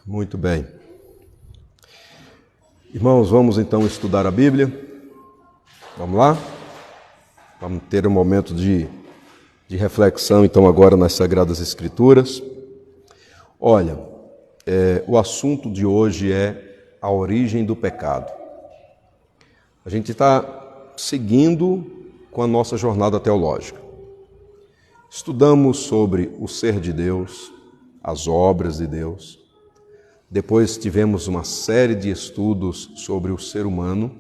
Muito bem. Irmãos, vamos então estudar a Bíblia. Vamos lá? Vamos ter um momento de reflexão então agora nas Sagradas Escrituras. Olha, o assunto de hoje é a origem do pecado. A gente está seguindo com a nossa jornada teológica. Estudamos sobre o ser de Deus, as obras de Deus. Depois tivemos uma série de estudos sobre o ser humano,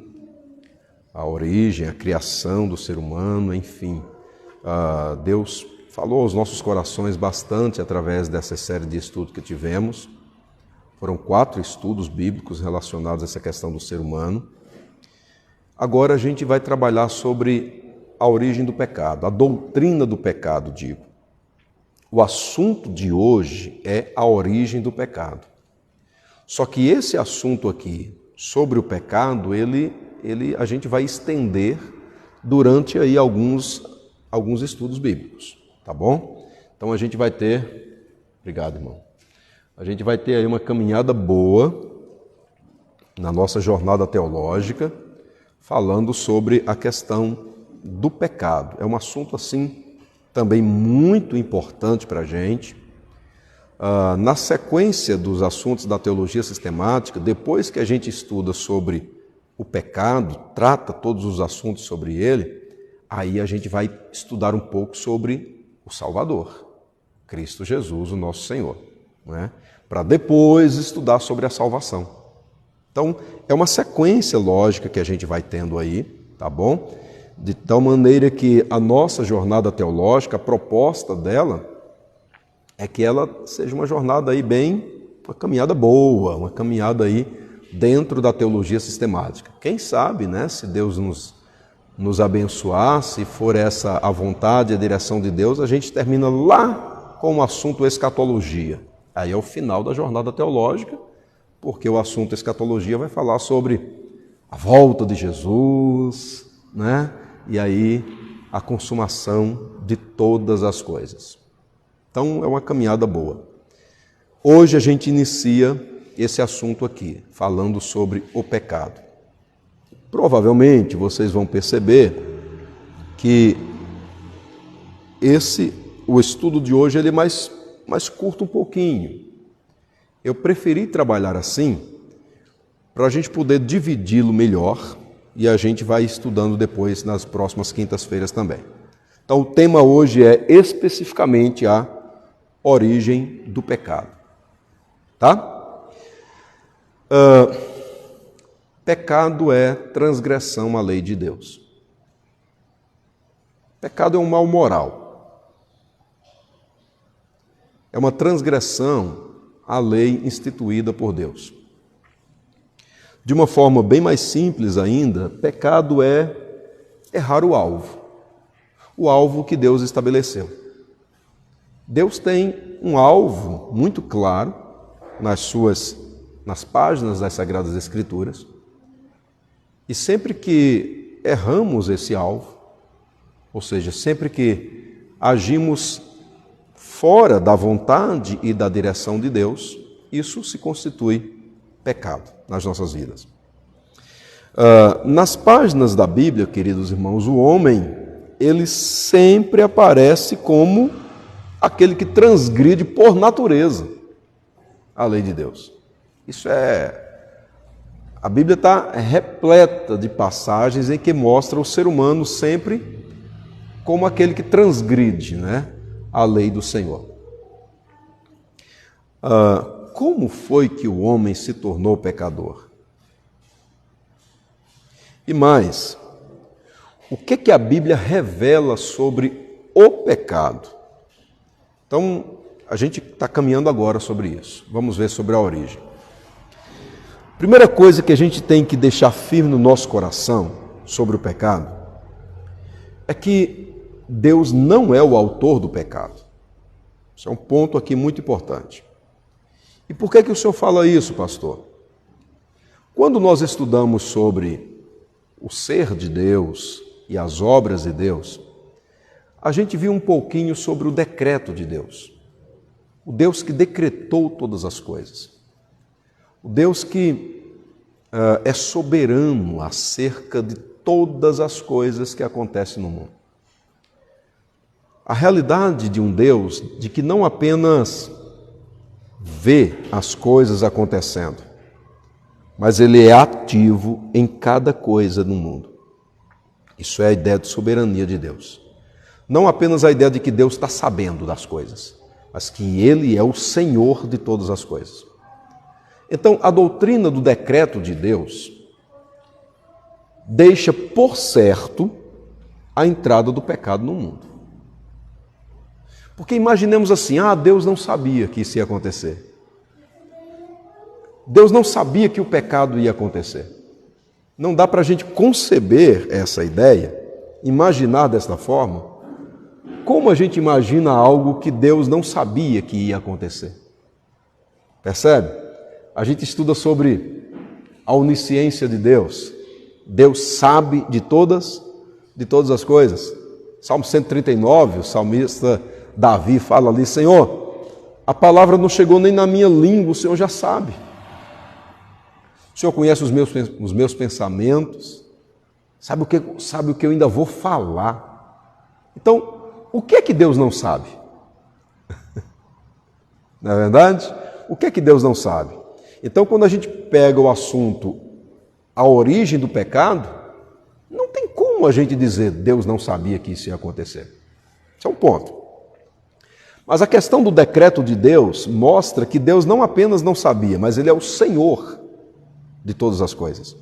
a origem, a criação do ser humano, enfim. Deus falou aos nossos corações bastante através dessa série de estudos que tivemos. Foram 4 estudos bíblicos relacionados a essa questão do ser humano. Agora a gente vai trabalhar sobre a origem do pecado, a doutrina do pecado, digo. O assunto de hoje é a origem do pecado. Só que esse assunto aqui, sobre o pecado, a gente vai estender durante aí alguns estudos bíblicos, tá bom? Então a gente vai ter... Obrigado, irmão. A gente vai ter aí uma caminhada boa na nossa jornada teológica, falando sobre a questão do pecado. É um assunto, assim, também muito importante para a gente. Na sequência dos assuntos da teologia sistemática, depois que a gente estuda sobre o pecado, trata todos os assuntos sobre ele, aí a gente vai estudar um pouco sobre o Salvador, Cristo Jesus, o nosso Senhor, né? Para depois estudar sobre a salvação. Então, é uma sequência lógica que a gente vai tendo aí, tá bom? De tal maneira que a nossa jornada teológica, a proposta dela é que ela seja uma jornada aí uma caminhada boa, uma caminhada aí dentro da teologia sistemática. Quem sabe, né, se Deus nos abençoar, se for essa a vontade e a direção de Deus, a gente termina lá com o assunto escatologia. Aí é o final da jornada teológica, porque o assunto escatologia vai falar sobre a volta de Jesus, né? E aí a consumação de todas as coisas. Então, é uma caminhada boa. Hoje a gente inicia esse assunto aqui, falando sobre o pecado. Provavelmente vocês vão perceber que o estudo de hoje ele é mais curto um pouquinho. Eu preferi trabalhar assim, para a gente poder dividi-lo melhor, e a gente vai estudando depois nas próximas quintas-feiras também. Então, o tema hoje é especificamente a origem do pecado. Tá? Pecado é transgressão à lei de Deus. Pecado é um mal moral. É uma transgressão à lei instituída por Deus. De uma forma bem mais simples ainda, pecado é errar o alvo que Deus estabeleceu. Deus tem um alvo muito claro nas páginas das Sagradas Escrituras, e sempre que erramos esse alvo, ou seja, sempre que agimos fora da vontade e da direção de Deus, isso se constitui pecado nas nossas vidas. Nas páginas da Bíblia, queridos irmãos, o homem, ele sempre aparece como aquele que transgride por natureza a lei de Deus. A Bíblia está repleta de passagens em que mostra o ser humano sempre como aquele que transgride, né, a lei do Senhor. Como foi que o homem se tornou pecador? E mais, o que a Bíblia revela sobre o pecado? Então, a gente está caminhando agora sobre isso. Vamos ver sobre a origem. Primeira coisa que a gente tem que deixar firme no nosso coração sobre o pecado é que Deus não é o autor do pecado. Isso é um ponto aqui muito importante. E por que o senhor fala isso, pastor? Quando nós estudamos sobre o ser de Deus e as obras de Deus, a gente viu um pouquinho sobre o decreto de Deus. o Deus que decretou todas as coisas, o Deus que é soberano acerca de todas as coisas que acontecem no mundo. A realidade de um Deus de que não apenas vê as coisas acontecendo, mas Ele é ativo em cada coisa no mundo. Isso é a ideia de soberania de Deus. Não apenas a ideia de que Deus está sabendo das coisas, mas que Ele é o Senhor de todas as coisas. Então, a doutrina do decreto de Deus deixa por certo a entrada do pecado no mundo. Porque imaginemos assim, Deus não sabia que isso ia acontecer. Deus não sabia que o pecado ia acontecer. Não dá para a gente conceber essa ideia, imaginar desta forma. Como a gente imagina algo que Deus não sabia que ia acontecer? Percebe? A gente estuda sobre a onisciência de Deus. Deus sabe de todas as coisas. Salmo 139, o salmista Davi fala ali, Senhor, a palavra não chegou nem na minha língua, o Senhor já sabe. O Senhor conhece os meus pensamentos, sabe o que eu ainda vou falar. Então, o que é que Deus não sabe? Não é verdade? O que é que Deus não sabe? Então, quando a gente pega o assunto, a origem do pecado, não tem como a gente dizer Deus não sabia que isso ia acontecer. Esse é um ponto. Mas a questão do decreto de Deus mostra que Deus não apenas não sabia, mas Ele é o Senhor de todas as coisas.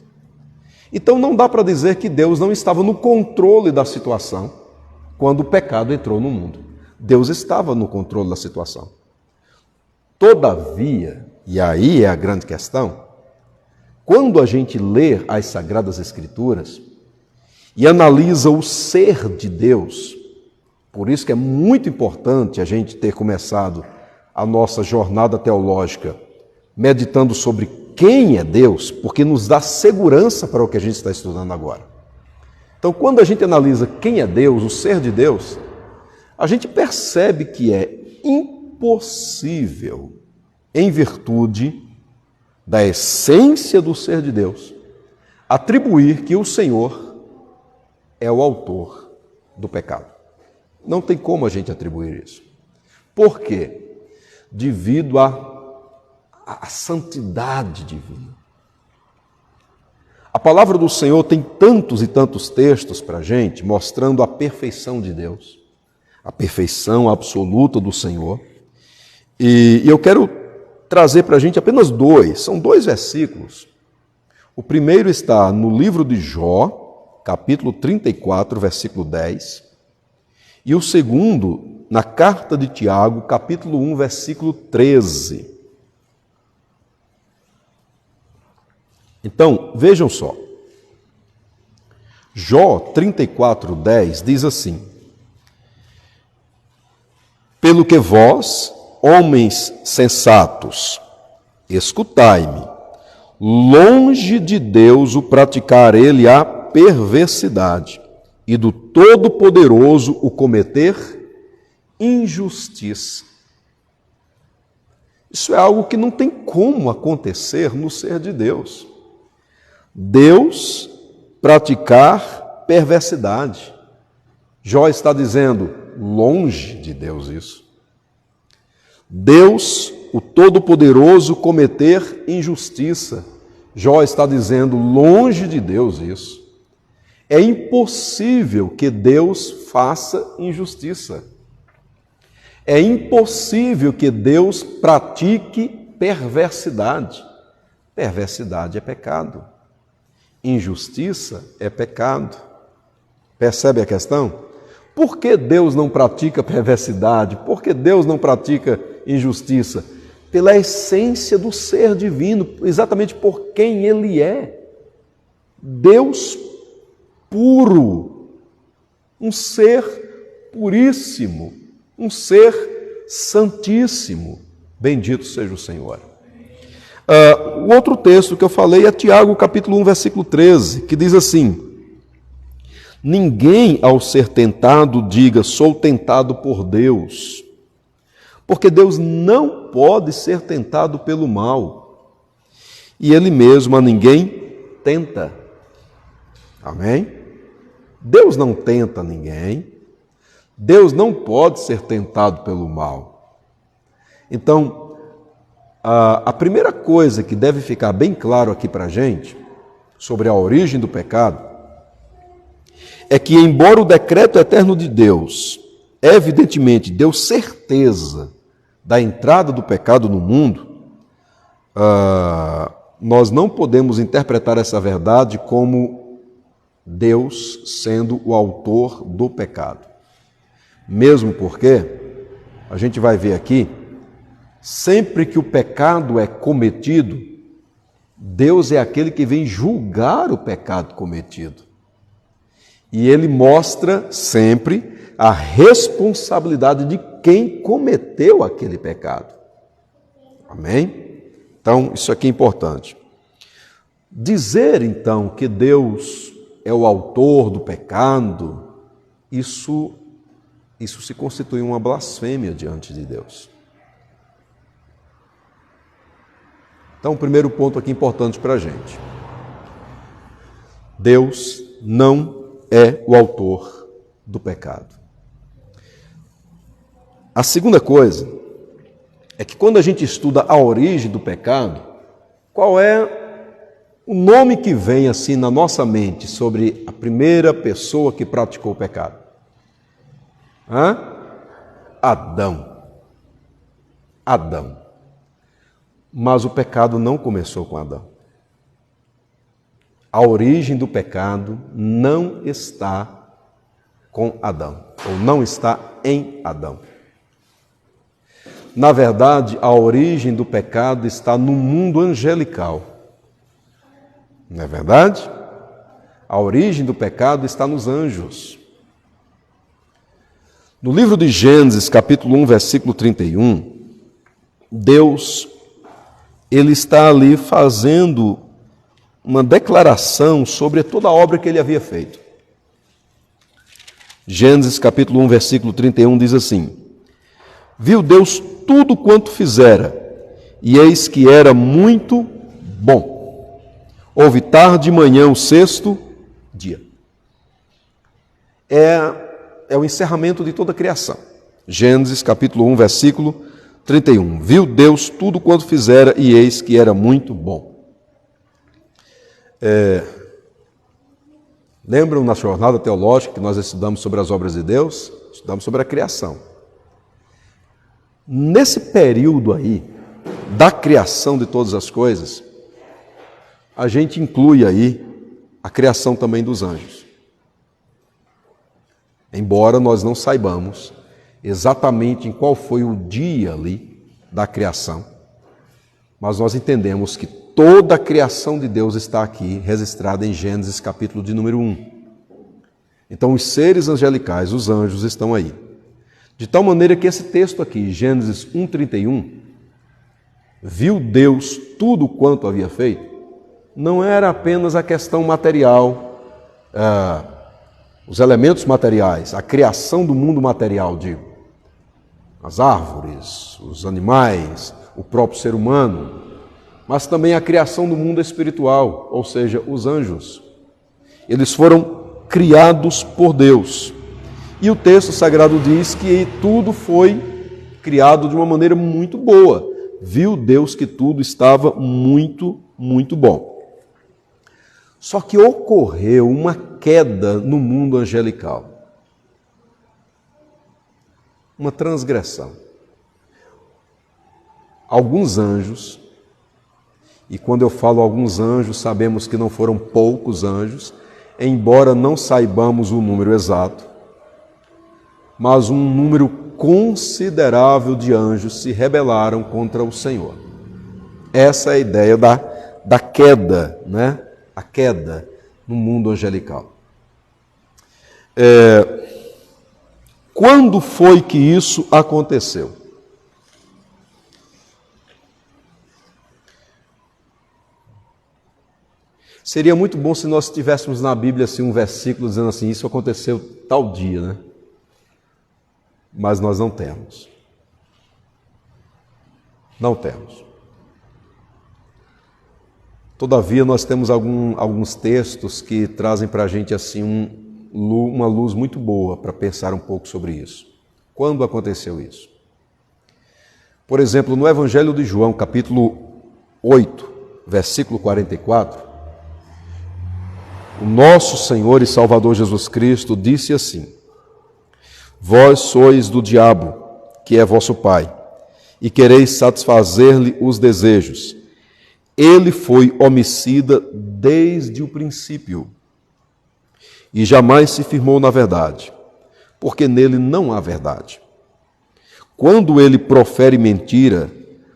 Então não dá para dizer que Deus não estava no controle da situação quando o pecado entrou no mundo. Deus estava no controle da situação. Todavia, e aí é a grande questão, quando a gente lê as Sagradas Escrituras e analisa o ser de Deus, por isso que é muito importante a gente ter começado a nossa jornada teológica meditando sobre quem é Deus, porque nos dá segurança para o que a gente está estudando agora. Então, quando a gente analisa quem é Deus, o ser de Deus, a gente percebe que é impossível, em virtude da essência do ser de Deus, atribuir que o Senhor é o autor do pecado. Não tem como a gente atribuir isso. Por quê? Devido à santidade divina. A palavra do Senhor tem tantos e tantos textos para a gente, mostrando a perfeição de Deus, a perfeição absoluta do Senhor. E eu quero trazer para a gente apenas dois, são 2 versículos. O primeiro está no livro de Jó, capítulo 34, versículo 10. E o segundo, na carta de Tiago, capítulo 1, versículo 13. Então, vejam só. Jó 34, 10 diz assim: Pelo que vós, homens sensatos, escutai-me, longe de Deus o praticar ele a perversidade, e do Todo-Poderoso o cometer injustiça. Isso é algo que não tem como acontecer no ser de Deus. Deus praticar perversidade. Jó está dizendo, longe de Deus isso. Deus, o Todo-Poderoso, cometer injustiça. Jó está dizendo, longe de Deus isso. É impossível que Deus faça injustiça. É impossível que Deus pratique perversidade. Perversidade é pecado. Injustiça é pecado. Percebe a questão? Por que Deus não pratica perversidade? Por que Deus não pratica injustiça? Pela essência do ser divino, exatamente por quem Ele é. Deus puro, um ser puríssimo, um ser santíssimo. Bendito seja o Senhor. O outro texto que eu falei é Tiago, capítulo 1, versículo 13, que diz assim: Ninguém, ao ser tentado, diga, sou tentado por Deus, Porque Deus não pode ser tentado pelo mal, e Ele mesmo a ninguém tenta. Amém? Deus não tenta ninguém, Deus não pode ser tentado pelo mal. Então, a primeira coisa que deve ficar bem claro aqui para a gente, sobre a origem do pecado, é que, embora o decreto eterno de Deus, evidentemente, deu certeza da entrada do pecado no mundo, nós não podemos interpretar essa verdade como Deus sendo o autor do pecado. Mesmo porque, a gente vai ver aqui, sempre que o pecado é cometido, Deus é aquele que vem julgar o pecado cometido. E Ele mostra sempre a responsabilidade de quem cometeu aquele pecado. Amém? Então, isso aqui é importante. Dizer, então, que Deus é o autor do pecado, isso se constitui uma blasfêmia diante de Deus. Então, o primeiro ponto aqui importante para a gente. Deus não é o autor do pecado. A segunda coisa é que quando a gente estuda a origem do pecado, qual é o nome que vem assim na nossa mente sobre a primeira pessoa que praticou o pecado? Adão. Adão. Mas o pecado não começou com Adão. A origem do pecado não está com Adão, ou não está em Adão. Na verdade, a origem do pecado está no mundo angelical. Não é verdade? A origem do pecado está nos anjos. No livro de Gênesis, capítulo 1, versículo 31, Deus, Ele está ali fazendo uma declaração sobre toda a obra que Ele havia feito. Gênesis, capítulo 1, versículo 31, diz assim: Viu Deus tudo quanto fizera, e eis que era muito bom. Houve tarde e manhã o sexto dia. É o encerramento de toda a criação. Gênesis, capítulo 1, versículo 31. Viu Deus tudo quanto fizera, e eis que era muito bom. Lembram na jornada teológica que nós estudamos sobre as obras de Deus? Estudamos sobre a criação. Nesse período aí, da criação de todas as coisas, a gente inclui aí a criação também dos anjos. Embora nós não saibamos exatamente em qual foi o dia ali da criação, mas nós entendemos que toda a criação de Deus está aqui registrada em Gênesis capítulo de número 1. Então os seres angelicais, os anjos, estão aí. De tal maneira que esse texto aqui, Gênesis 1:31, viu Deus tudo quanto havia feito, não era apenas a questão material, os elementos materiais, a criação do mundo material, digo, as árvores, os animais, o próprio ser humano, mas também a criação do mundo espiritual, ou seja, os anjos. Eles foram criados por Deus. E o texto sagrado diz que tudo foi criado de uma maneira muito boa. Viu Deus que tudo estava muito, muito bom. Só que ocorreu uma queda no mundo angelical. Uma transgressão. Alguns anjos, e quando eu falo alguns anjos, sabemos que não foram poucos anjos, embora não saibamos o número exato, mas um número considerável de anjos se rebelaram contra o Senhor. Essa é a ideia da queda, né? A queda no mundo angelical. Quando foi que isso aconteceu? Seria muito bom se nós tivéssemos na Bíblia assim, um versículo dizendo assim, isso aconteceu tal dia, né? Mas nós não temos. Não temos. Todavia, nós temos alguns textos que trazem para a gente assim uma luz muito boa para pensar um pouco sobre isso. Quando aconteceu isso? Por exemplo, no Evangelho de João, capítulo 8, versículo 44, o nosso Senhor e Salvador Jesus Cristo disse assim: Vós sois do diabo, que é vosso pai, e quereis satisfazer-lhe os desejos. Ele foi homicida desde o princípio e jamais se firmou na verdade, porque nele não há verdade. Quando ele profere mentira,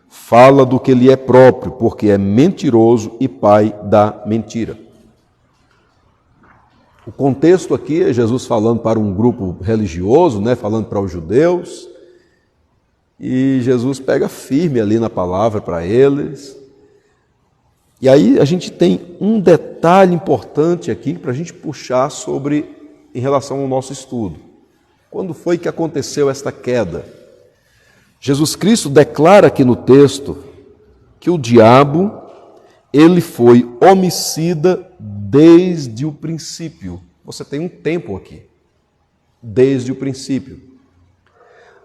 fala do que lhe é próprio, porque é mentiroso e pai da mentira. O contexto aqui é Jesus falando para um grupo religioso, falando para os judeus, e Jesus pega firme ali na palavra para eles. E aí a gente tem um detalhe importante aqui para a gente puxar em relação ao nosso estudo. Quando foi que aconteceu esta queda? Jesus Cristo declara aqui no texto que o diabo, ele foi homicida desde o princípio. Você tem um tempo aqui, desde o princípio.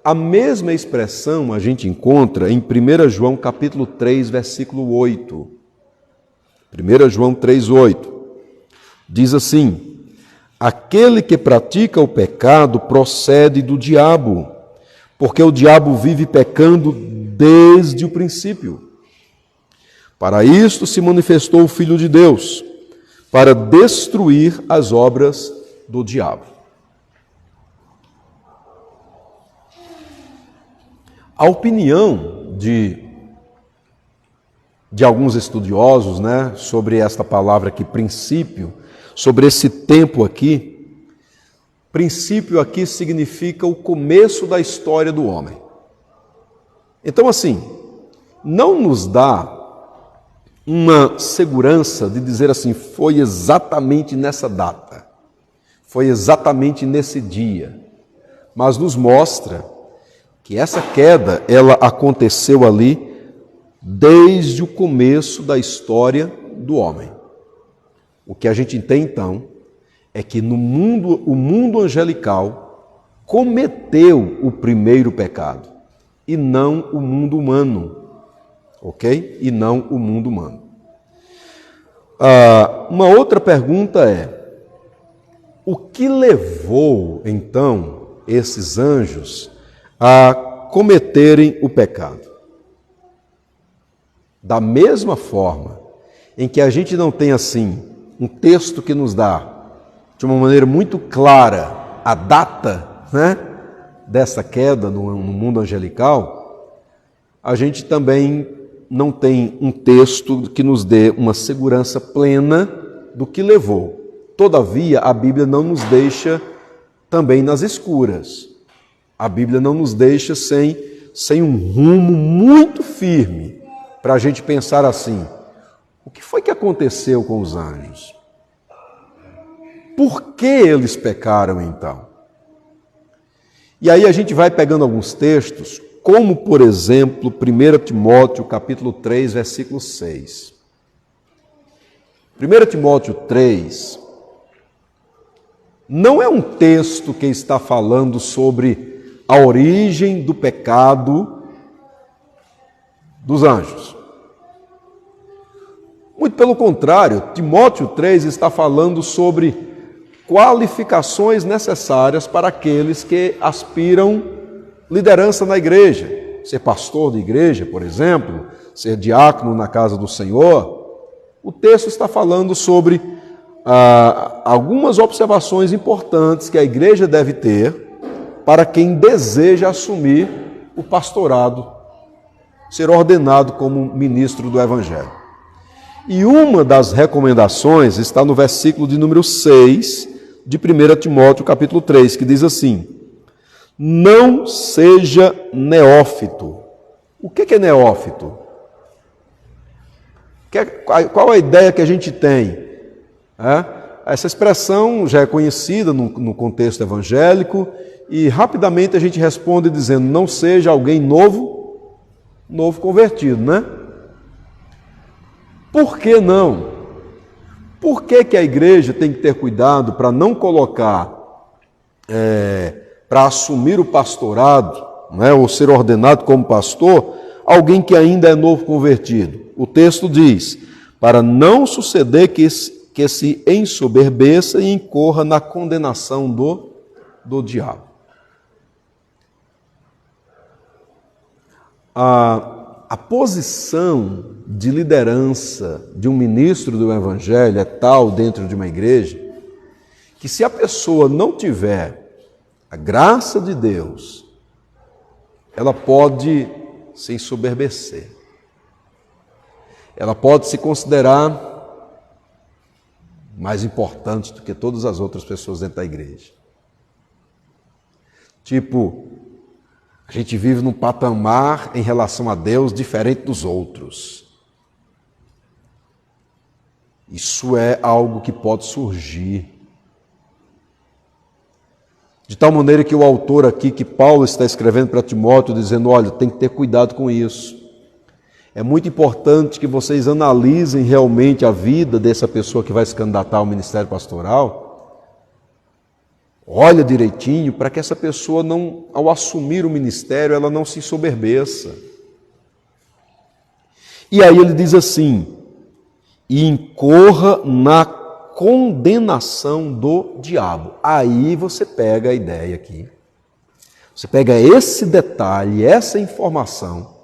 A mesma expressão a gente encontra em 1 João capítulo 3, versículo 8. 1 João 3,8 diz assim: Aquele que pratica o pecado procede do diabo, porque o diabo vive pecando desde o princípio. Para isto se manifestou o Filho de Deus, para destruir as obras do diabo. A opinião de alguns estudiosos, sobre esta palavra aqui, princípio, sobre esse tempo aqui. Princípio aqui significa o começo da história do homem. Então, assim, não nos dá uma segurança de dizer assim, foi exatamente nessa data, foi exatamente nesse dia, mas nos mostra que essa queda, ela aconteceu ali desde o começo da história do homem. O que a gente tem então é que o mundo angelical cometeu o primeiro pecado e não o mundo humano, ok? E não o mundo humano. Uma outra pergunta é: o que levou então esses anjos a cometerem o pecado? Da mesma forma em que a gente não tem assim um texto que nos dá de uma maneira muito clara a data dessa queda no mundo angelical, a gente também não tem um texto que nos dê uma segurança plena do que levou. Todavia, a Bíblia não nos deixa também nas escuras. A Bíblia não nos deixa sem um rumo muito firme para a gente pensar assim: o que foi que aconteceu com os anjos? Por que eles pecaram então? E aí a gente vai pegando alguns textos, como por exemplo, 1 Timóteo capítulo 3, versículo 6. 1 Timóteo 3 não é um texto que está falando sobre a origem do pecado dos anjos. Muito pelo contrário, Timóteo 3 está falando sobre qualificações necessárias para aqueles que aspiram liderança na igreja. Ser pastor de igreja, por exemplo, ser diácono na casa do Senhor. O texto está falando sobre algumas observações importantes que a igreja deve ter para quem deseja assumir o pastorado, ser ordenado como ministro do Evangelho. E uma das recomendações está no versículo de número 6 de 1 Timóteo capítulo 3, que diz assim: não seja neófito. O que é neófito? Qual a ideia que a gente tem? Essa expressão já é conhecida no contexto evangélico e rapidamente a gente responde dizendo: não seja alguém novo novo convertido, né? Por que não? Por que a igreja tem que ter cuidado para não colocar, para assumir o pastorado, né, ou ser ordenado como pastor, alguém que ainda é novo convertido? O texto diz, para não suceder que se ensoberbeça e incorra na condenação do diabo. A posição de liderança de um ministro do Evangelho é tal dentro de uma igreja que, se a pessoa não tiver a graça de Deus, ela pode se ensoberbecer. Ela pode se considerar mais importante do que todas as outras pessoas dentro da igreja. Tipo, a gente vive num patamar em relação a Deus diferente dos outros. Isso é algo que pode surgir. De tal maneira que o autor aqui, que Paulo está escrevendo para Timóteo, dizendo, olha, tem que ter cuidado com isso. É muito importante que vocês analisem realmente a vida dessa pessoa que vai se candidatar ao ministério pastoral. Olha direitinho para que essa pessoa, não, ao assumir o ministério, ela não se ensoberbeça. E aí ele diz assim, e incorra na condenação do diabo. Aí você pega a ideia aqui, você pega esse detalhe, essa informação,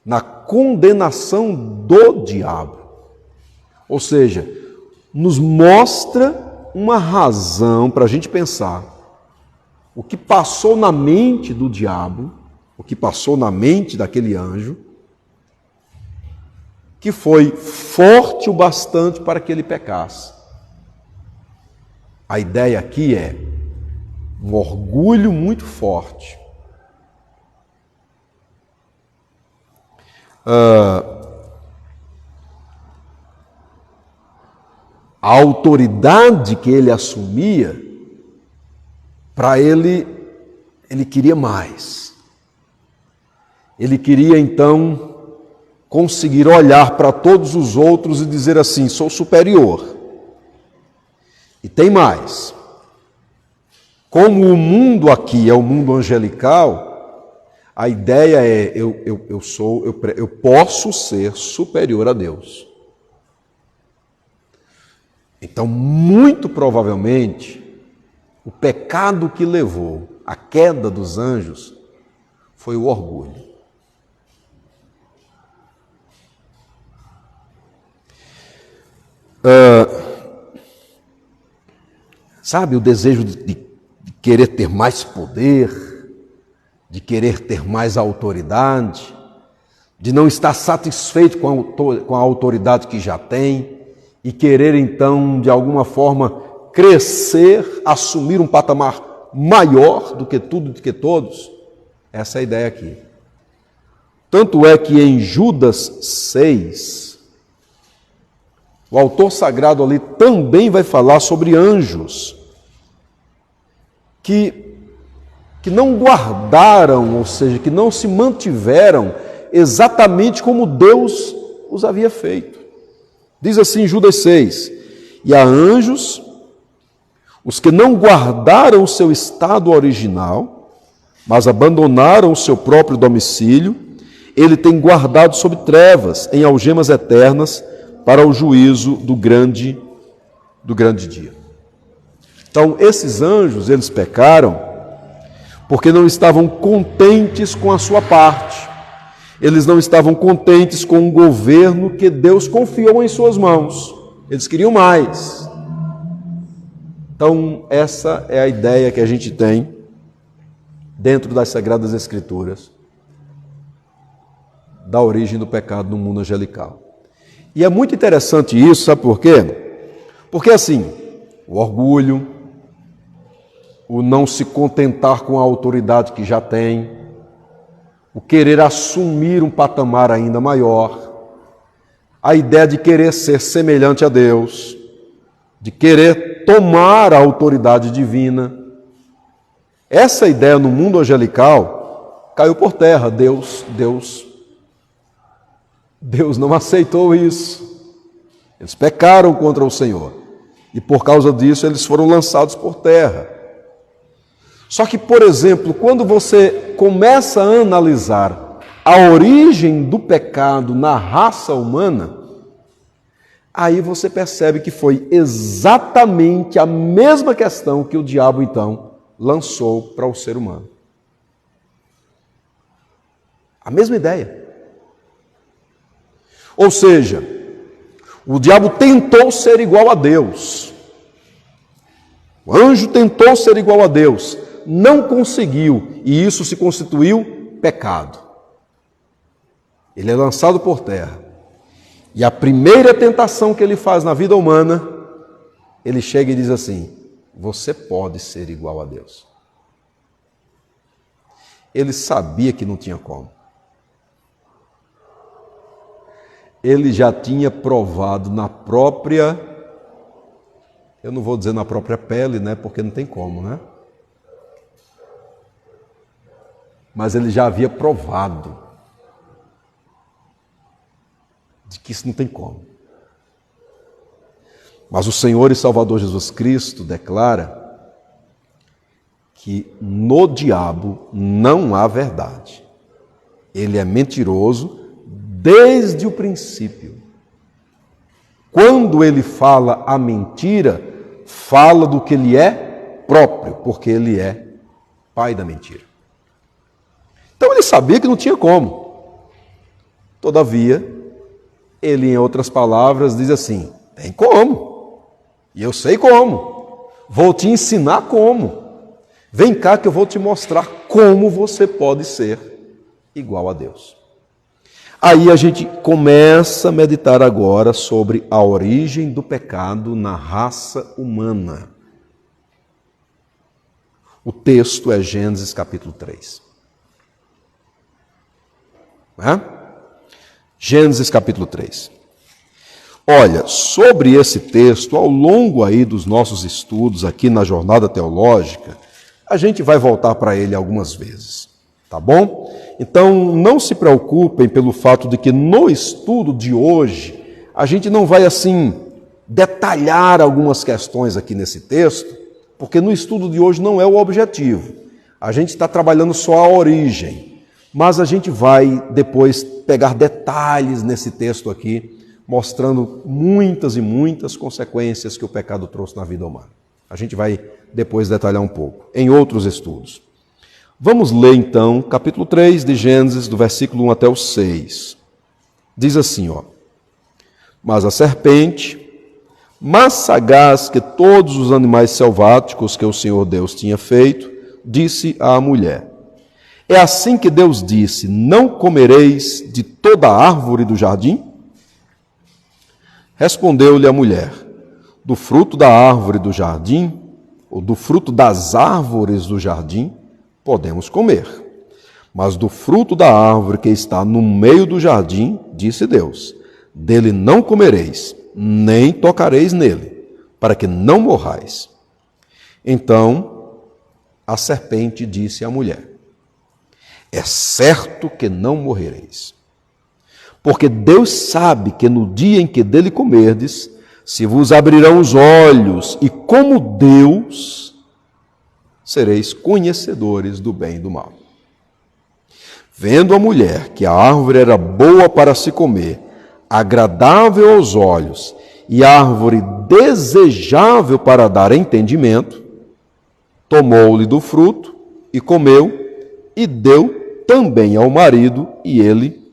na condenação do diabo. Ou seja, nos mostra uma razão para a gente pensar o que passou na mente do diabo, o que passou na mente daquele anjo, que foi forte o bastante para que ele pecasse. A ideia aqui é um orgulho muito forte. A autoridade que ele assumia, para ele queria mais. Ele queria então conseguir olhar para todos os outros e dizer assim, sou superior. E tem mais. Como o mundo aqui é o mundo angelical, a ideia é, eu posso ser superior a Deus. Então, muito provavelmente, o pecado que levou à queda dos anjos foi o orgulho. Sabe, o desejo de querer ter mais poder, de querer ter mais autoridade, de não estar satisfeito com a autoridade que já tem e querer então, de alguma forma, crescer, assumir um patamar maior do que tudo, do que todos. Essa é a ideia aqui. Tanto é que em Judas 6, o autor sagrado ali também vai falar sobre anjos que não guardaram, ou seja, que não se mantiveram exatamente como Deus os havia feito. Diz assim Judas 6, e há anjos, os que não guardaram o seu estado original, mas abandonaram o seu próprio domicílio, ele tem guardado sob trevas, em algemas eternas, para o juízo do grande dia. Então, esses anjos, eles pecaram porque não estavam contentes com a sua parte. Eles não estavam contentes com o governo que Deus confiou em suas mãos. Eles queriam mais. Então, essa é a ideia que a gente tem dentro das Sagradas Escrituras da origem do pecado no mundo angelical. E é muito interessante isso, sabe por quê? Porque assim, o orgulho, o não se contentar com a autoridade que já tem, o querer assumir um patamar ainda maior, a ideia de querer ser semelhante a Deus, de querer tomar a autoridade divina, essa ideia no mundo angelical caiu por terra. Deus Deus não aceitou isso. Eles pecaram contra o Senhor. E por causa disso eles foram lançados por terra. Só que, por exemplo, quando você começa a analisar a origem do pecado na raça humana, aí você percebe que foi exatamente a mesma questão que o diabo, então, lançou para o ser humano. A mesma ideia. Ou seja, o diabo tentou ser igual a Deus. O anjo tentou ser igual a Deus, não conseguiu, e isso se constituiu pecado. Ele é lançado por terra. E a primeira tentação que ele faz na vida humana, ele chega e diz assim: você pode ser igual a Deus. Ele sabia que não tinha como. Ele já tinha provado na própria, eu não vou dizer na própria pele, né, porque não tem como, né? Mas ele já havia provado de que isso não tem como. Mas o Senhor e Salvador Jesus Cristo declara que no diabo não há verdade. Ele é mentiroso desde o princípio. Quando ele fala a mentira, fala do que ele é próprio, porque ele é pai da mentira. Então ele sabia que não tinha como. Todavia, ele, em outras palavras, diz assim: tem como, e eu sei como, vou te ensinar como. Vem cá que eu vou te mostrar como você pode ser igual a Deus. Aí a gente começa a meditar agora sobre a origem do pecado na raça humana. O texto é Gênesis capítulo 3. Gênesis capítulo 3. Olha, sobre esse texto, ao longo aí dos nossos estudos aqui na jornada teológica, a gente vai voltar para ele algumas vezes, tá bom? Então, não se preocupem pelo fato de que no estudo de hoje, a gente não vai assim detalhar algumas questões aqui nesse texto, porque no estudo de hoje não é o objetivo. A gente está trabalhando só a origem, mas a gente vai depois pegar detalhes nesse texto aqui, mostrando muitas e muitas consequências que o pecado trouxe na vida humana. A gente vai depois detalhar um pouco, em outros estudos. Vamos ler então, capítulo 3 de Gênesis, do versículo 1 até o 6. Diz assim, ó: mas a serpente, mais sagaz que todos os animais selváticos que o Senhor Deus tinha feito, disse à mulher: é assim que Deus disse, não comereis de toda a árvore do jardim? Respondeu-lhe a mulher: do fruto da árvore do jardim, ou do fruto das árvores do jardim, podemos comer. Mas do fruto da árvore que está no meio do jardim, disse Deus, dele não comereis, nem tocareis nele, para que não morrais. Então a serpente disse à mulher: é certo que não morrereis, porque Deus sabe que no dia em que dele comerdes, se vos abrirão os olhos, e como Deus, sereis conhecedores do bem e do mal. Vendo a mulher que a árvore era boa para se comer, agradável aos olhos, e árvore desejável para dar entendimento, tomou-lhe do fruto e comeu, e deu também ao marido, e ele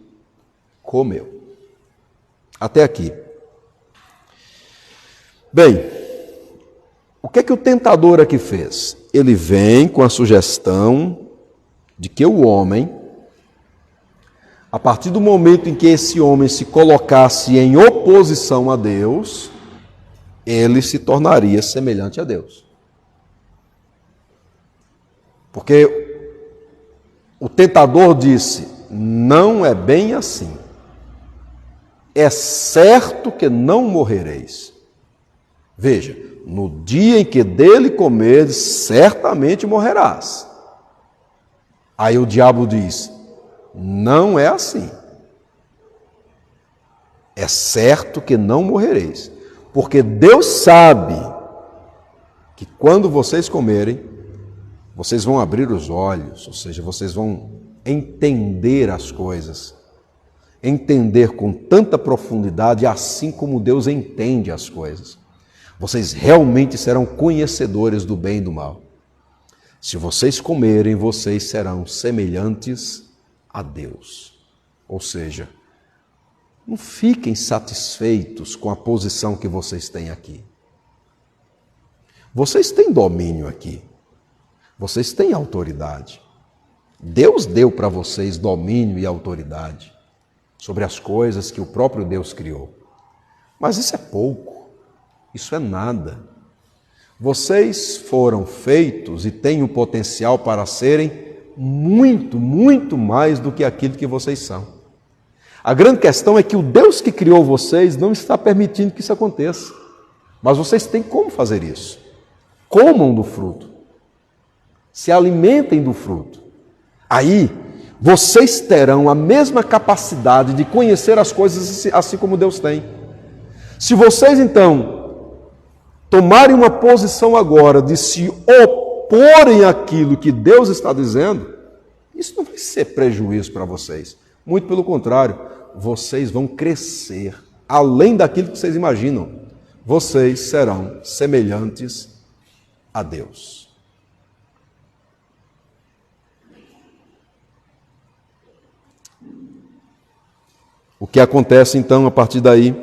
comeu. Até aqui. Bem, o que é que o tentador aqui fez? Ele vem com a sugestão de que o homem, a partir do momento em que esse homem se colocasse em oposição a Deus, ele se tornaria semelhante a Deus. Porque o tentador disse: não é bem assim. É certo que não morrereis. Veja, no dia em que dele comeres, certamente morrerás. Aí o diabo diz: não é assim. É certo que não morrereis, porque Deus sabe que quando vocês comerem, vocês vão abrir os olhos, ou seja, vocês vão entender as coisas, entender com tanta profundidade, assim como Deus entende as coisas. Vocês realmente serão conhecedores do bem e do mal. Se vocês comerem, vocês serão semelhantes a Deus. Ou seja, não fiquem satisfeitos com a posição que vocês têm aqui. Vocês têm domínio aqui. Vocês têm autoridade. Deus deu para vocês domínio e autoridade sobre as coisas que o próprio Deus criou. Mas isso é pouco, isso é nada. Vocês foram feitos e têm o potencial para serem muito, muito mais do que aquilo que vocês são. A grande questão é que o Deus que criou vocês não está permitindo que isso aconteça. Mas vocês têm como fazer isso. Comam do fruto. Se alimentem do fruto. Aí, vocês terão a mesma capacidade de conhecer as coisas assim como Deus tem. Se vocês, então, tomarem uma posição agora de se oporem àquilo que Deus está dizendo, isso não vai ser prejuízo para vocês. Muito pelo contrário, vocês vão crescer além daquilo que vocês imaginam. Vocês serão semelhantes a Deus. O que acontece então a partir daí?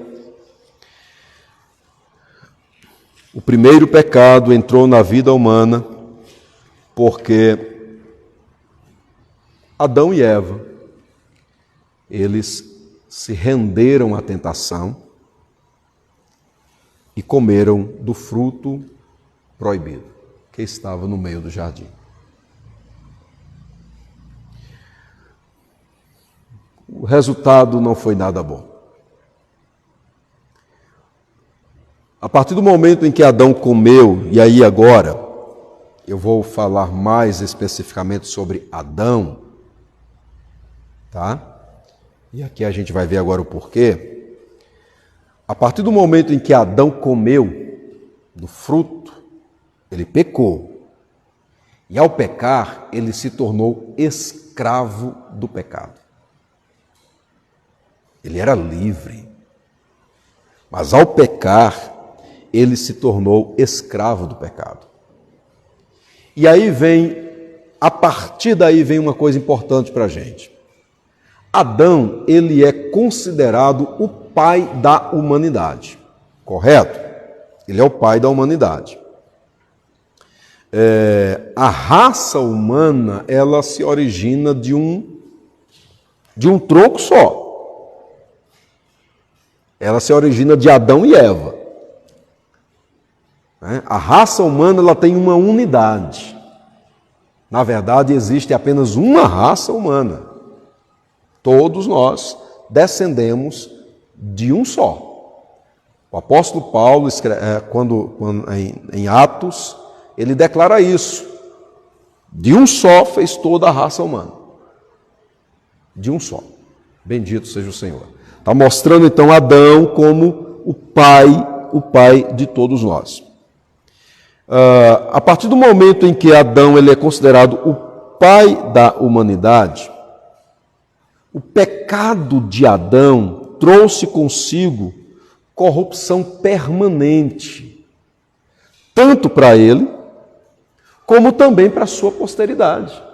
O primeiro pecado entrou na vida humana porque Adão e Eva, eles se renderam à tentação e comeram do fruto proibido que estava no meio do jardim. O resultado não foi nada bom. A partir do momento em que Adão comeu, e aí agora eu vou falar mais especificamente sobre Adão, tá? E aqui a gente vai ver agora o porquê. A partir do momento em que Adão comeu do fruto, ele pecou. E ao pecar, ele se tornou escravo do pecado. Ele era livre. Mas ao pecar, ele se tornou escravo do pecado. E aí a partir daí vem uma coisa importante para a gente. Adão, ele é considerado o pai da humanidade, correto? Ele é o pai da humanidade. A raça humana, ela se origina de um tronco só. Ela se origina de Adão e Eva. A raça humana, ela tem uma unidade. Na verdade, existe apenas uma raça humana. Todos nós descendemos de um só. O apóstolo Paulo, em Atos, ele declara isso. De um só fez toda a raça humana. De um só. Bendito seja o Senhor. Está mostrando então Adão como o pai de todos nós. A partir do momento em que Adão ele é considerado o pai da humanidade, o pecado de Adão trouxe consigo corrupção permanente, tanto para ele, como também para a sua posteridade.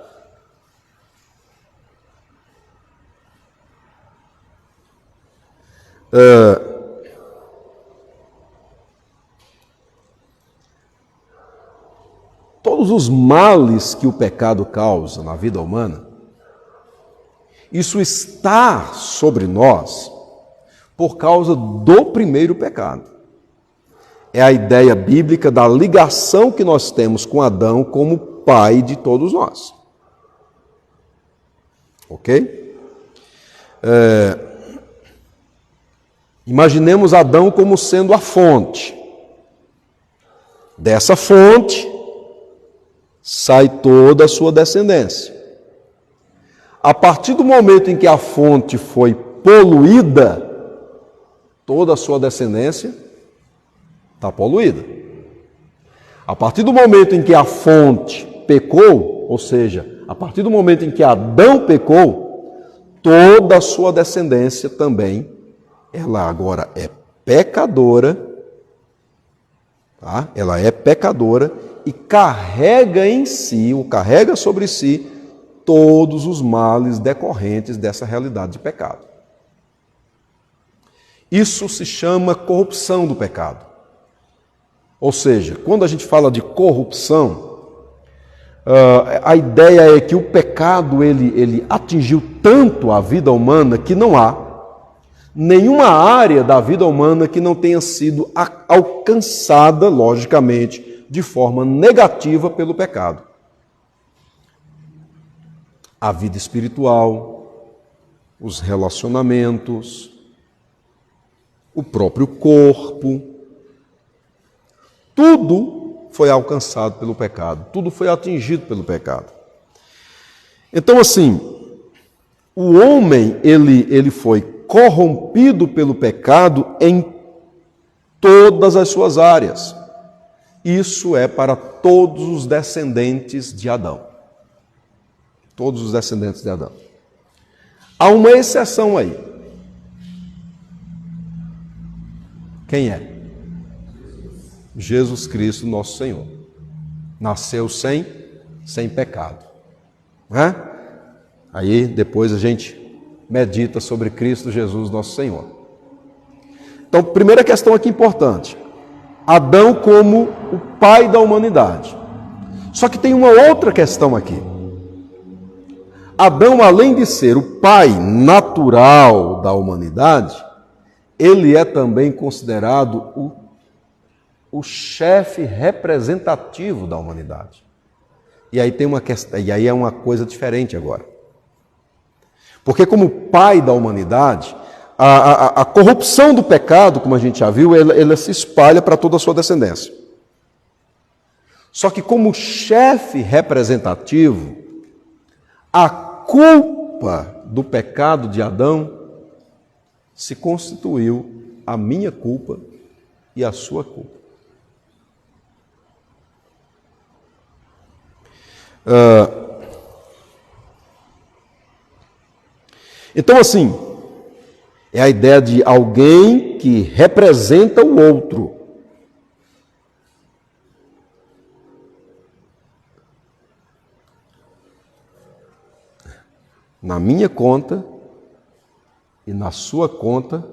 Todos os males que o pecado causa na vida humana, isso está sobre nós por causa do primeiro pecado. É a ideia bíblica da ligação que nós temos com Adão como pai de todos nós. Ok? Imaginemos Adão como sendo a fonte. Dessa fonte sai toda a sua descendência. A partir do momento em que a fonte foi poluída, toda a sua descendência está poluída. A partir do momento em que a fonte pecou, ou seja, a partir do momento em que Adão pecou, toda a sua descendência também, ela agora é pecadora, tá? Ela é pecadora e carrega em si, ou carrega sobre si, todos os males decorrentes dessa realidade de pecado. Isso se chama corrupção do pecado. Ou seja, quando a gente fala de corrupção, a ideia é que o pecado ele atingiu tanto a vida humana que não há nenhuma área da vida humana que não tenha sido alcançada, logicamente, de forma negativa pelo pecado. A vida espiritual, os relacionamentos, o próprio corpo, tudo foi alcançado pelo pecado, tudo foi atingido pelo pecado. Então, assim, o homem, ele foi corrompido pelo pecado em todas as suas áreas. Isso é para todos os descendentes de Adão. Todos os descendentes de Adão. Há uma exceção aí. Quem é? Jesus Cristo, nosso Senhor. Nasceu sem pecado. Não é? Aí depois a gente medita sobre Cristo Jesus, nosso Senhor. Então, primeira questão aqui importante. Adão como o pai da humanidade. Só que tem uma outra questão aqui. Adão, além de ser o pai natural da humanidade, ele é também considerado o chefe representativo da humanidade. E aí tem uma questão, e aí é uma coisa diferente agora. Porque como pai da humanidade, a corrupção do pecado, como a gente já viu, ela se espalha para toda a sua descendência. Só que como chefe representativo, a culpa do pecado de Adão se constituiu a minha culpa e a sua culpa. Então, assim, é a ideia de alguém que representa o outro. Na minha conta e na sua conta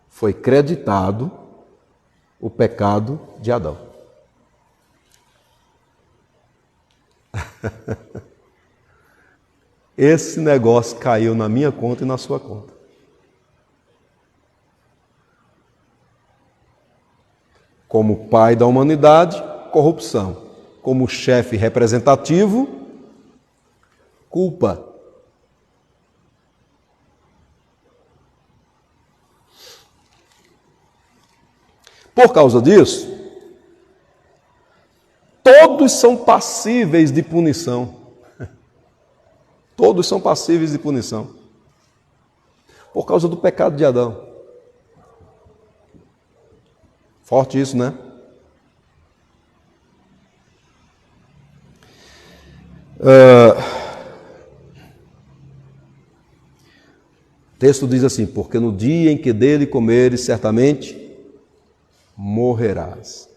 foi creditado o pecado de Adão. Esse negócio caiu na minha conta e na sua conta. Como pai da humanidade, corrupção. Como chefe representativo, culpa. Por causa disso, todos são passíveis de punição. Todos são passíveis de punição. Por causa do pecado de Adão. Forte isso, né? O texto diz assim: porque no dia em que dele comeres, certamente morrerás.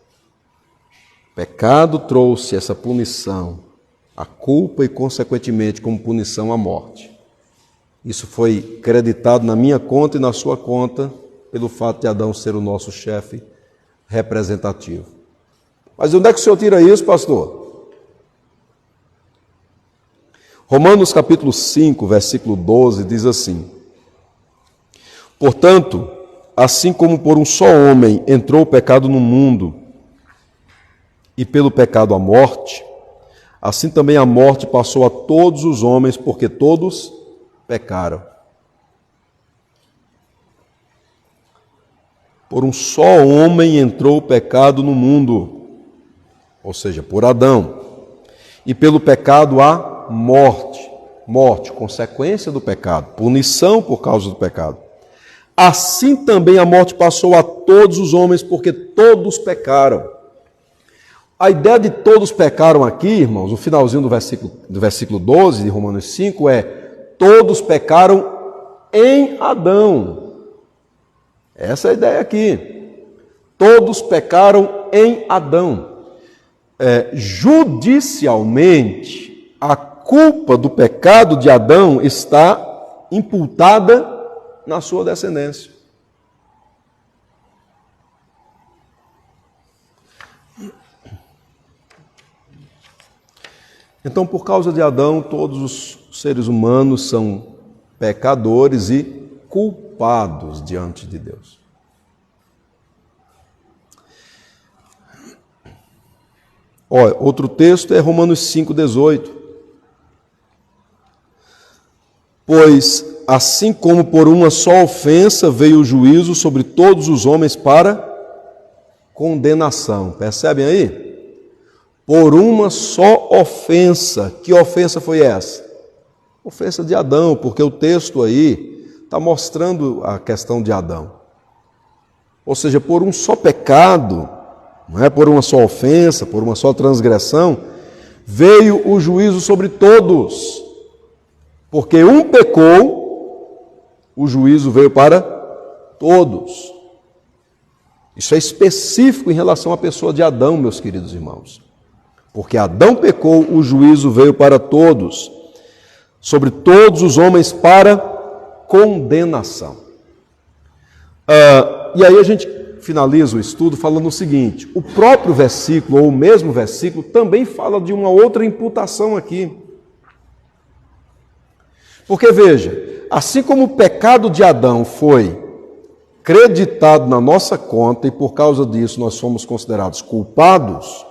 O pecado trouxe essa punição, a culpa e, consequentemente, como punição, a morte. Isso foi creditado na minha conta e na sua conta pelo fato de Adão ser o nosso chefe representativo. Mas onde é que o senhor tira isso, pastor? Romanos capítulo 5, versículo 12, diz assim: portanto, assim como por um só homem entrou o pecado no mundo, e pelo pecado a morte, assim também a morte passou a todos os homens, porque todos pecaram. Por um só homem entrou o pecado no mundo, ou seja, por Adão, e pelo pecado a morte, consequência do pecado, punição por causa do pecado. assim também a morte passou a todos os homens, porque todos pecaram. A ideia de todos pecaram aqui, irmãos, no finalzinho do versículo 12 de Romanos 5 é: todos pecaram em Adão. Essa é a ideia aqui. Todos pecaram em Adão. Judicialmente, a culpa do pecado de Adão está imputada na sua descendência. Então, por causa de Adão, todos os seres humanos são pecadores e culpados diante de Deus. Olha, outro texto é Romanos 5,18. Pois, assim como por uma só ofensa veio o juízo sobre todos os homens para condenação. Percebem aí? Por uma só ofensa. Que ofensa foi essa? Ofensa de Adão, porque o texto aí está mostrando a questão de Adão. Ou seja, por um só pecado, não é por uma só ofensa, por uma só transgressão, veio o juízo sobre todos. Porque um pecou, o juízo veio para todos. Isso é específico em relação à pessoa de Adão, meus queridos irmãos. Porque Adão pecou, o juízo veio para todos, sobre todos os homens para condenação. E aí a gente finaliza o estudo falando o seguinte: o próprio versículo, ou o mesmo versículo, também fala de uma outra imputação aqui. Porque veja, assim como o pecado de Adão foi creditado na nossa conta e por causa disso nós fomos considerados culpados,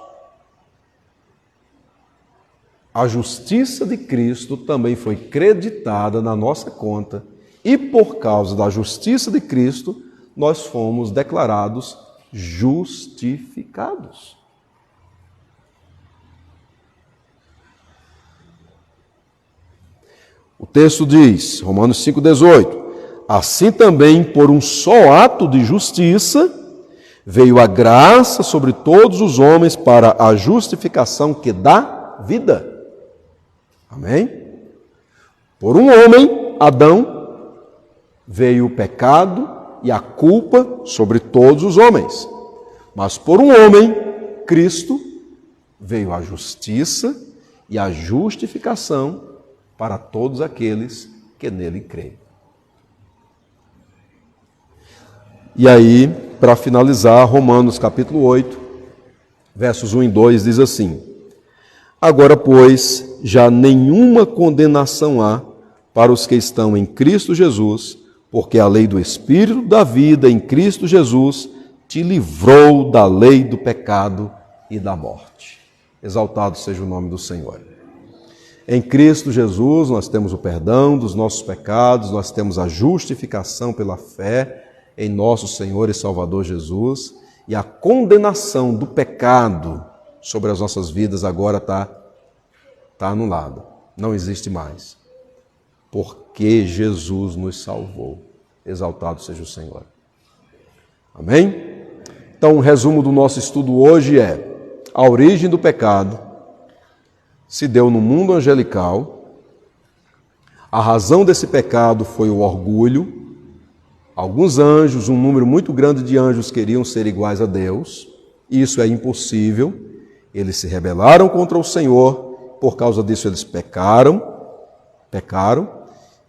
a justiça de Cristo também foi creditada na nossa conta e por causa da justiça de Cristo nós fomos declarados justificados. O texto diz, Romanos 5,18, assim também por um só ato de justiça veio a graça sobre todos os homens para a justificação que dá vida. Amém? Por um homem, Adão, veio o pecado e a culpa sobre todos os homens. Mas por um homem, Cristo, veio a justiça e a justificação para todos aqueles que nele creem. E aí, para finalizar, Romanos capítulo 8, versos 1 e 2 diz assim: agora, pois, já nenhuma condenação há para os que estão em Cristo Jesus, porque a lei do Espírito da vida em Cristo Jesus te livrou da lei do pecado e da morte. Exaltado seja o nome do Senhor. Em Cristo Jesus nós temos o perdão dos nossos pecados, nós temos a justificação pela fé em nosso Senhor e Salvador Jesus, e a condenação do pecado sobre as nossas vidas agora está anulada, não existe mais, porque Jesus nos salvou. Exaltado seja o Senhor. Amém? Então, o resumo do nosso estudo hoje é: a origem do pecado se deu no mundo angelical, a razão desse pecado foi o orgulho. Alguns anjos, um número muito grande de anjos queriam ser iguais a Deus, isso é impossível, eles se rebelaram contra o Senhor, por causa disso eles pecaram,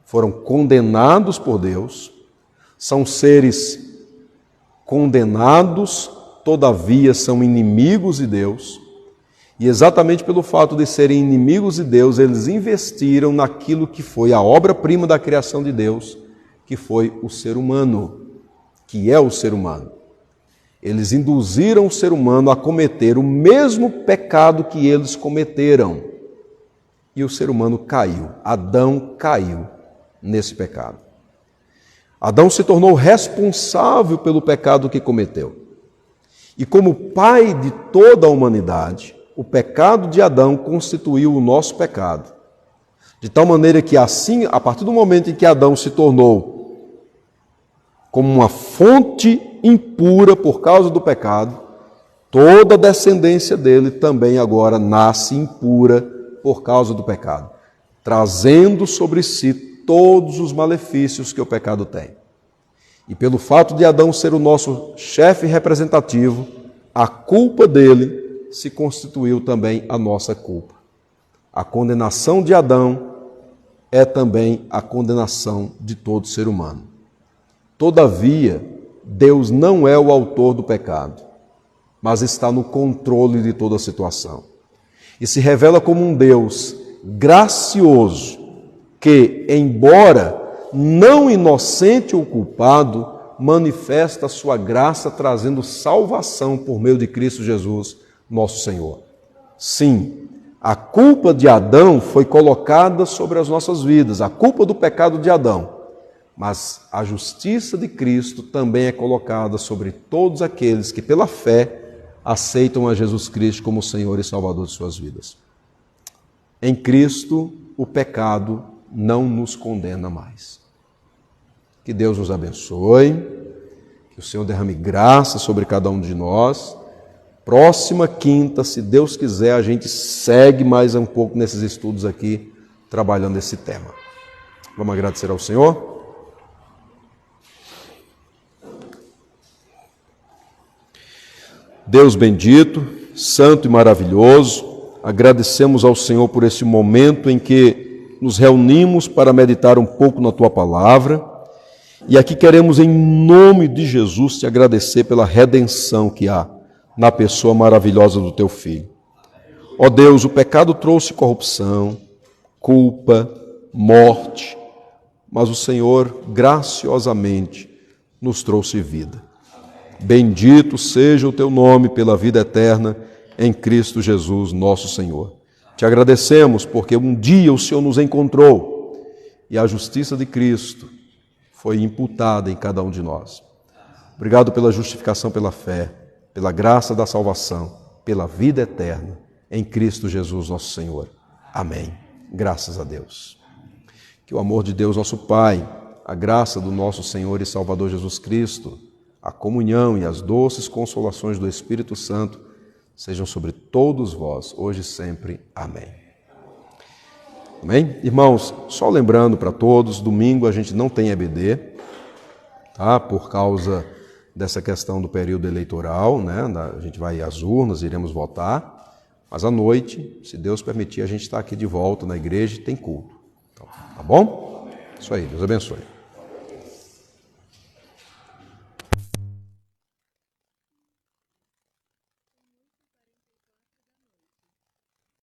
foram condenados por Deus, são seres condenados, todavia são inimigos de Deus, e exatamente pelo fato de serem inimigos de Deus, eles investiram naquilo que foi a obra-prima da criação de Deus, que foi o ser humano, que é o ser humano. Eles induziram o ser humano a cometer o mesmo pecado que eles cometeram. E o ser humano caiu, Adão caiu nesse pecado. Adão se tornou responsável pelo pecado que cometeu. E como pai de toda a humanidade, o pecado de Adão constituiu o nosso pecado. De tal maneira que assim, a partir do momento em que Adão se tornou como uma fonte impura por causa do pecado, toda a descendência dele também agora nasce impura por causa do pecado, trazendo sobre si todos os malefícios que o pecado tem. E pelo fato de Adão ser o nosso chefe representativo, a culpa dele se constituiu também a nossa culpa. A condenação de Adão é também a condenação de todo ser humano. Todavia, Deus não é o autor do pecado, mas está no controle de toda a situação. E se revela como um Deus gracioso, que, embora não inocente ou culpado, manifesta a sua graça trazendo salvação por meio de Cristo Jesus, nosso Senhor. Sim, a culpa de Adão foi colocada sobre as nossas vidas, a culpa do pecado de Adão. Mas a justiça de Cristo também é colocada sobre todos aqueles que, pela fé, aceitam a Jesus Cristo como Senhor e Salvador de suas vidas. Em Cristo, o pecado não nos condena mais. Que Deus nos abençoe, que o Senhor derrame graça sobre cada um de nós. Próxima quinta, se Deus quiser, a gente segue mais um pouco nesses estudos aqui, trabalhando esse tema. Vamos agradecer ao Senhor? Deus bendito, santo e maravilhoso, agradecemos ao Senhor por esse momento em que nos reunimos para meditar um pouco na Tua Palavra, e aqui queremos, em nome de Jesus, te agradecer pela redenção que há na pessoa maravilhosa do Teu Filho. Ó Deus, o pecado trouxe corrupção, culpa, morte, mas o Senhor graciosamente nos trouxe vida. Bendito seja o Teu nome pela vida eterna em Cristo Jesus, nosso Senhor. Te agradecemos porque um dia o Senhor nos encontrou e a justiça de Cristo foi imputada em cada um de nós. Obrigado pela justificação pela fé, pela graça da salvação, pela vida eterna em Cristo Jesus, nosso Senhor. Amém. Graças a Deus. Que o amor de Deus, nosso Pai, a graça do nosso Senhor e Salvador Jesus Cristo, a comunhão e as doces consolações do Espírito Santo sejam sobre todos vós, hoje e sempre. Amém. Amém? Irmãos, só lembrando para todos, domingo a gente não tem EBD, tá? Por causa dessa questão do período eleitoral, né? A gente vai às urnas, iremos votar, mas à noite, se Deus permitir, a gente está aqui de volta na igreja e tem culto. Então, tá bom? Isso aí, Deus abençoe.